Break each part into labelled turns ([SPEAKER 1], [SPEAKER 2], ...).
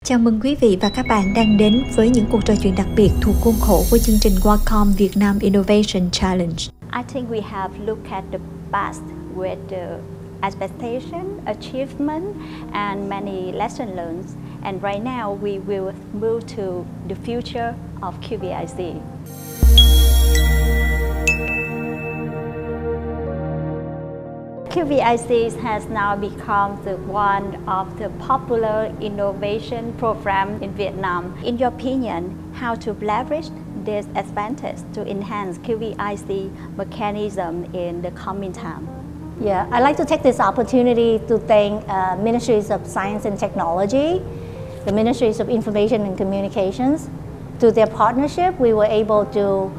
[SPEAKER 1] Chào mừng quý vị và các bạn đang đến với những cuộc trò chuyện đặc biệt thuộc khuôn khổ của chương trình Qualcomm Vietnam Innovation Challenge.
[SPEAKER 2] I think we have looked at the past with the expectation, achievement, and many lessons learned. And right now, we will move to the future of QVIC. QVIC has now become one of the popular innovation programs in Vietnam. In your opinion, how to leverage this advantage to enhance QVIC mechanism in the coming time?
[SPEAKER 3] Yeah, I'd like to take this opportunity to thank Ministries of Science and Technology, the Ministries of Information and Communications. To their partnership, we were able to,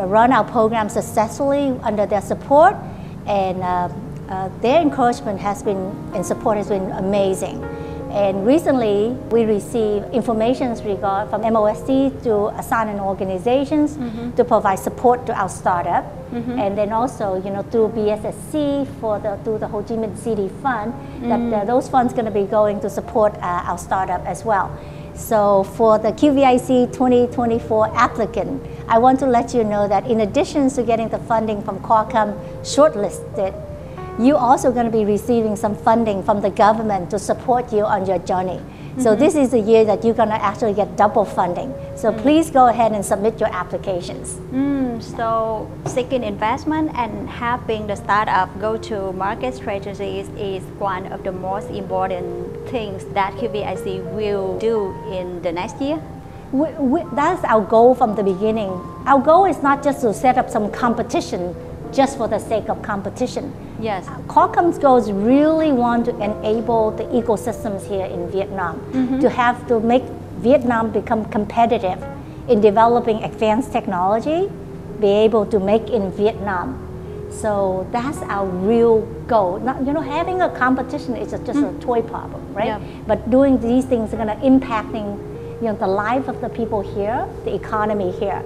[SPEAKER 3] run our program successfully under their support, and their encouragement and support has been amazing. And recently, we received information from MOSC to assign organizations to provide support to our startup. And then also, through BSSC through the Ho Chi Minh City Fund, that those funds going to be going to support our startup as well. So for the QVIC 2024 applicant, I want to let you know that in addition to getting the funding from Qualcomm shortlisted, you're also going to be receiving some funding from the government to support you on your journey. So this is the year that you're going to actually get double funding. So please go ahead and submit your applications.
[SPEAKER 2] So seeking investment and helping the startup go to market strategies is one of the most important things that QVIC will do in the next year?
[SPEAKER 3] That's our goal from the beginning. Our goal is not just to set up some competition just for the sake of competition.
[SPEAKER 2] Yes.
[SPEAKER 3] Qualcomm's goals really want to enable the ecosystems here in Vietnam to make Vietnam become competitive in developing advanced technology, be able to make in Vietnam. So that's our real goal. Not, having a competition is just a toy problem, right?
[SPEAKER 2] Yeah.
[SPEAKER 3] But doing these things are going to impacting, the life of the people here, the economy here.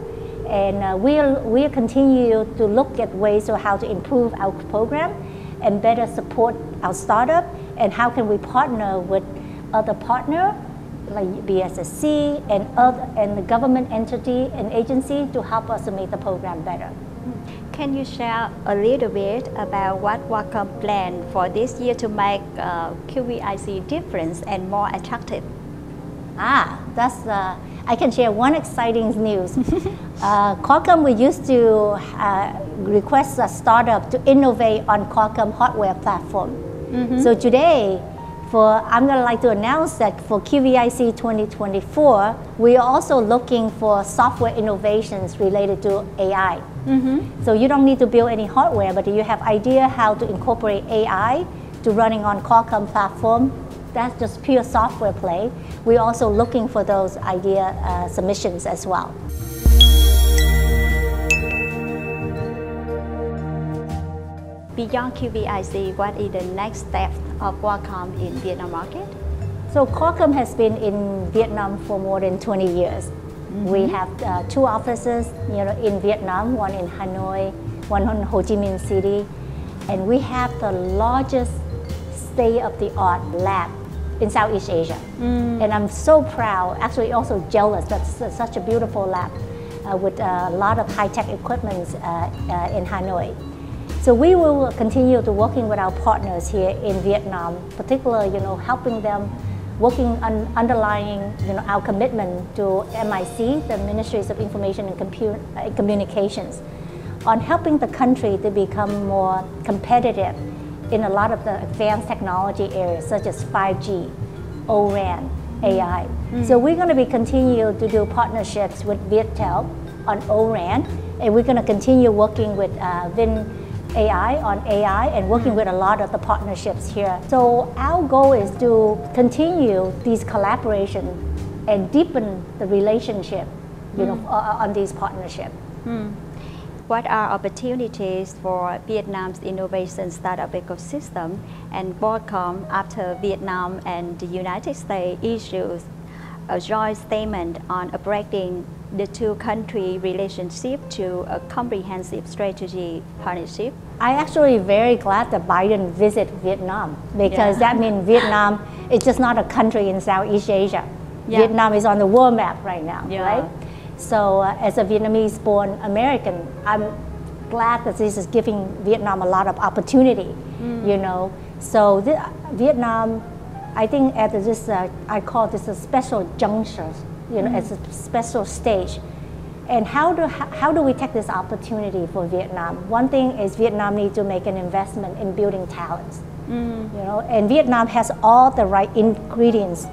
[SPEAKER 3] And we'll continue to look at ways of how to improve our program and better support our startup, and how can we partner with other partners like BSSC and the government entity and agency to help us to make the program better.
[SPEAKER 2] Can you share a little bit about what Qualcomm planned for this year to make QVIC different and more attractive?
[SPEAKER 3] I can share one exciting news. Qualcomm, we used to request a startup to innovate on Qualcomm hardware platform. So today, I'm going to like to announce that for QVIC 2024, we are also looking for software innovations related to AI. So you don't need to build any hardware, but you have idea how to incorporate AI to running on Qualcomm platform. That's just pure software play. We're also looking for those idea submissions as well.
[SPEAKER 2] Beyond QVIC, what is the next step of Qualcomm in Vietnam market?
[SPEAKER 3] So Qualcomm has been in Vietnam for more than 20 years. We have 2 offices, in Vietnam, one in Hanoi, one in Ho Chi Minh City, and we have the largest state-of-the-art lab in Southeast Asia. And I'm so proud, actually also jealous, that's such a beautiful lab with a lot of high-tech equipment in Hanoi. So we will continue to working with our partners here in Vietnam, particularly, helping them, working on underlying, our commitment to MIC, the Ministries of Information and Communications, on helping the country to become more competitive in a lot of the advanced technology areas such as 5G, O-RAN, AI. So we're going to be continue to do partnerships with Viettel on O-RAN, and we're going to continue working with Vin AI on AI and working with a lot of the partnerships here. So our goal is to continue these collaboration and deepen the relationship, on these partnerships.
[SPEAKER 2] What are opportunities for Vietnam's innovation startup ecosystem and Qualcomm after Vietnam and the United States issues a joint statement on upgrading the two country relationship to a comprehensive strategy partnership.
[SPEAKER 3] I actually very glad that Biden visit Vietnam because that means Vietnam is just not a country in Southeast Asia. Vietnam is on the world map right now, right? So as a Vietnamese-born American, I'm glad that this is giving Vietnam a lot of opportunity, you know. So Vietnam, I think at this, I call this a special juncture, you know, as a special stage. And how do we take this opportunity for Vietnam? One thing is Vietnam needs to make an investment in building talents, you know, and Vietnam has all the right ingredients.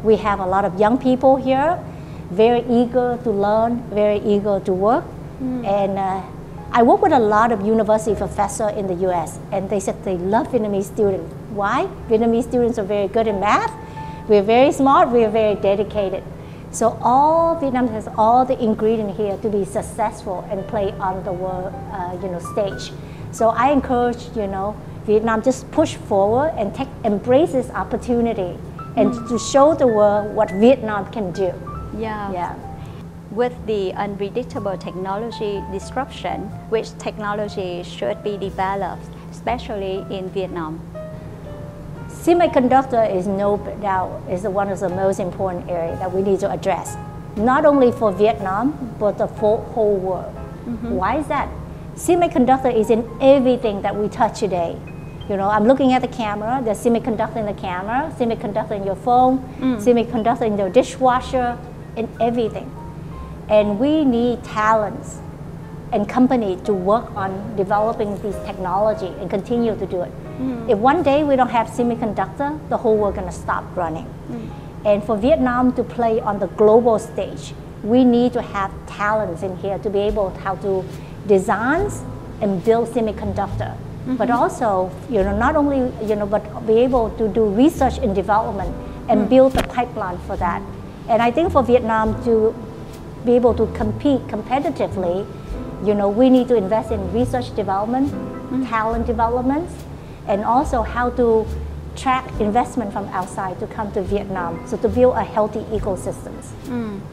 [SPEAKER 3] We have a lot of young people here, very eager to learn, very eager to work. And I work with a lot of university professors in the US, and they said they love Vietnamese students. Why? Vietnamese students are very good in math, we're very smart, we're very dedicated. So Vietnam has all the ingredients here to be successful and play on the world, you know, stage. So I encourage, you know, Vietnam just push forward and embrace this opportunity and to show the world what Vietnam can do.
[SPEAKER 2] With the unpredictable technology disruption, which technology should be developed, especially in Vietnam?
[SPEAKER 3] Semiconductor is no doubt one of the most important areas that we need to address, not only for Vietnam, but the whole world. Why is that? Semiconductor is in everything that we touch today. You know, I'm looking at the camera, there's semiconductor in the camera, semiconductor in your phone, semiconductor in your dishwasher, in everything. And we need talents and companies to work on developing these technology and continue to do it. If one day we don't have semiconductor, the whole world gonna stop running. And for Vietnam to play on the global stage, we need to have talents in here to be able how to design and build semiconductor. But also, you know, not only, you know, but be able to do research and development and build the pipeline for that. And I think for Vietnam to be able to compete competitively, you know, we need to invest in research development, talent development, and also how to track investment from outside to come to Vietnam, so to build a healthy ecosystems.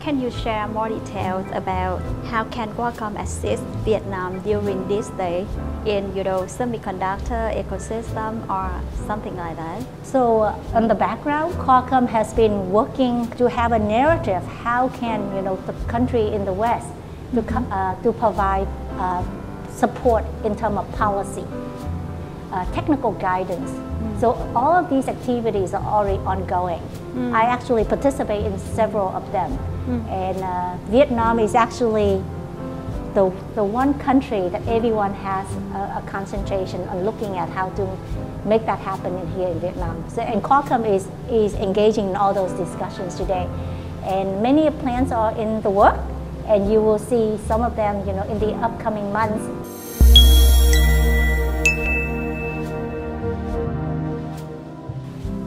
[SPEAKER 2] Can you share more details about how can Qualcomm assist Vietnam during this day in, you know, semiconductor ecosystem or something like that?
[SPEAKER 3] So on the background, Qualcomm has been working to have a narrative. How can, you know, the country in the West to provide support in terms of policy, technical guidance. So all of these activities are already ongoing. I actually participate in several of them. And Vietnam is actually the one country that everyone has a concentration on looking at how to make that happen here in Vietnam. So, and Qualcomm is engaging in all those discussions today. And many plans are in the work, and you will see some of them, you know, in the upcoming months.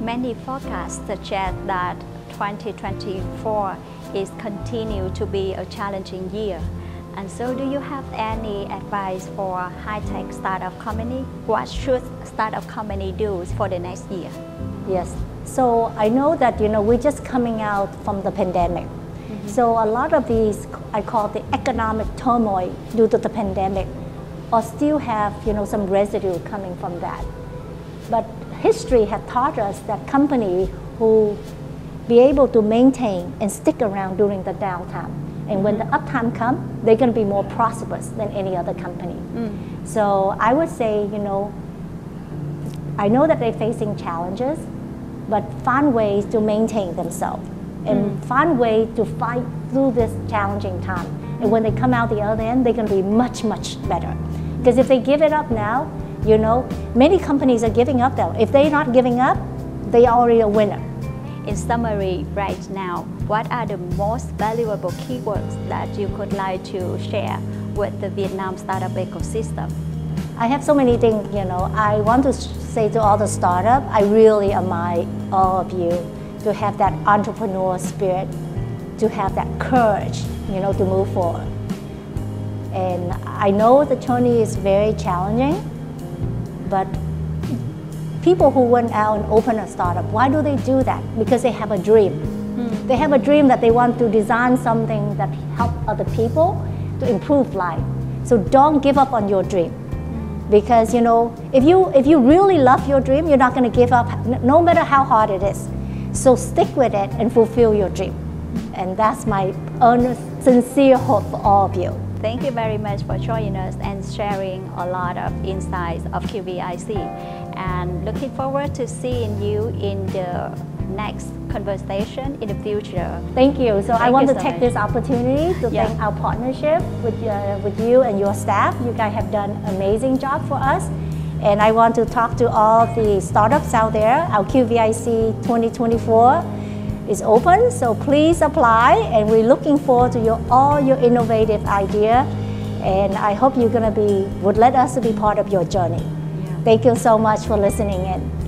[SPEAKER 2] Many forecasts suggest that 2024 is continue to be a challenging year. And so do you have any advice for high-tech startup company? What should startup company do for the next year?
[SPEAKER 3] Yes. So I know that, you know, we're just coming out from the pandemic. So a lot of these, I call the economic turmoil due to the pandemic, or still have, you know, some residue coming from that. But history has taught us that companies who be able to maintain and stick around during the downtime, and when the uptime comes, they're going to be more prosperous than any other company. So I would say, you know, I know that they're facing challenges, but find ways to maintain themselves and find ways to fight through this challenging time. And when they come out the other end, they're going to be much, much better. Because if they give it up now, you know, many companies are giving up though. If they're not giving up, they are already a winner.
[SPEAKER 2] In summary, right now, what are the most valuable keywords that you could like to share with the Vietnam startup ecosystem?
[SPEAKER 3] I have so many things, you know. I want to say to all the startups, I really admire all of you to have that entrepreneur spirit, to have that courage, you know, to move forward. And I know the journey is very challenging, but people who went out and opened a startup, why do they do that? Because they have a dream. They have a dream that they want to design something that help other people to improve life. So don't give up on your dream. Because if you really love your dream, you're not going to give up no matter how hard it is. So stick with it and fulfill your dream. And that's my earnest, sincere hope for all of you.
[SPEAKER 2] Thank you very much for joining us and sharing a lot of insights of QVIC. And looking forward to seeing you in the next conversation in the future.
[SPEAKER 3] Thank you. So I want to take this opportunity to thank our partnership with you and your staff. You guys have done an amazing job for us. And I want to talk to all the startups out there. Our QVIC 2024 is open, so please apply. And we're looking forward to all your innovative idea. And I hope you're gonna would let us to be part of your journey. Thank you so much for listening in.